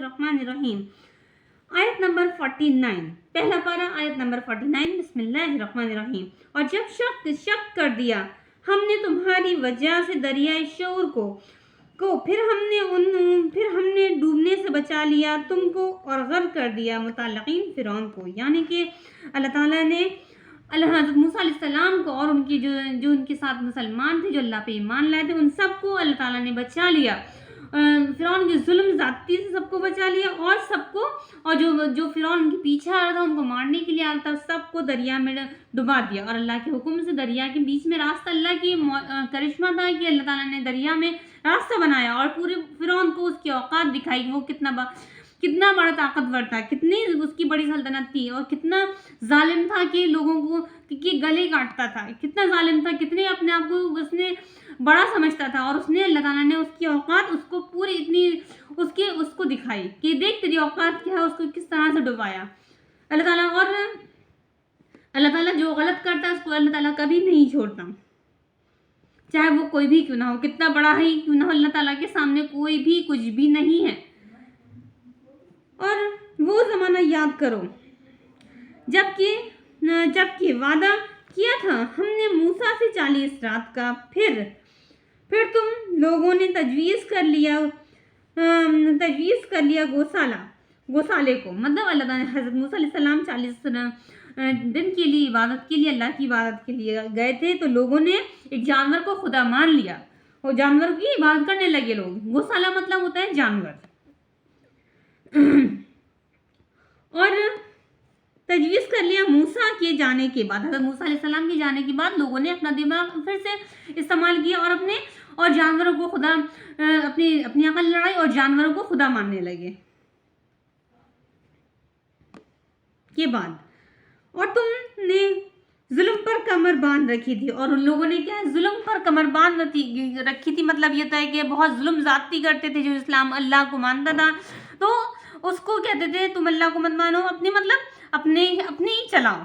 बिस्मिल्लाहिर्रहमानिर्रहीम। आयत नंबर 49, पहला पारा आयत नंबर 49, बिस्मिल्लाहिर्रहमानिर्रहीम। और जब शक कर दिया हमने तुम्हारी वजह से दरियाए शोर को फिर हमने डूबने से बचा लिया तुमको और गर्क कर दिया मुतल्लिकीन फिरौन को। यानी कि अल्लाह ताला ने हज़रत मूसा अलैहिस्सलाम को और उनकी जो उनके साथ मुसलमान थे, जो अल्लाह पे ईमान लाए थे, उन सबको अल्लाह ताला ने बचा लिया। फिरौन के जुल्म ज़्यादती से सबको बचा लिया और सबको, और जो फिरौन उनके पीछे आ रहा था, उनको मारने के लिए आ रहा था, सबको दरिया में डुबा दिया। और अल्लाह के हुक्म से दरिया के बीच में रास्ता, अल्लाह की करिश्मा था कि अल्लाह ताला ने दरिया में रास्ता बनाया और पूरे फिरौन को उसकी औकात दिखाई, वो कितना बड़ा ताकतवर था, कितनी उसकी बड़ी सल्तनत थी और कितना जालिम था कि लोगों को कि गले काटता था, कितना जालिम था, कितने अपने आप को उसने बड़ा समझता था। और उसने अल्लाह ताला ने उसकी औकात उसको पूरी इतनी उसको दिखाई कि देख तेरी औकात क्या है, उसको किस तरह से डुबाया अल्लाह ताला। और अल्लाह ताला जो गलत करता है उसको अल्लाह ताला कभी नहीं छोड़ता, चाहे वो कोई भी क्यों ना हो, कितना बड़ा ही क्यों ना हो, अल्लाह ताला के सामने कोई भी कुछ भी नहीं है। और वो ज़माना याद करो जबकि वादा किया था हमने मूसा से 40 रात का, फिर तुम लोगों ने तजवीज़ कर लिया गौसाले को। मतलब अल्लाह ताला हज़रत मूसा अलैहिस्सलाम 40 दिन के लिए इबादत के लिए, अल्लाह की इबादत के लिए गए थे, तो लोगों ने एक जानवर को खुदा मान लिया और जानवर की इबादत करने लगे लोग। गौसाला मतलब होता है जानवर। और तजवीज़ कर लिया मूसा के जाने के बाद, हज़रत मूसा अलैहिस्सलाम के जाने के बाद लोगों ने अपना दिमाग फिर से इस्तेमाल किया और जानवरों को खुदा, अपनी अकल लड़ाई और जानवरों को खुदा मानने लगे के बाद। और तुमने जुल्म पर कमर बांध रखी थी, और उन लोगों ने क्या है, जुल्म पर कमर बांध रखी थी। मतलब ये था कि बहुत जुल्म ज़्यादती करते थे। जो इस्लाम अल्लाह को मानता था तो उसको कहते थे तुम अल्लाह को मत मानो, अपने ही चलाओ।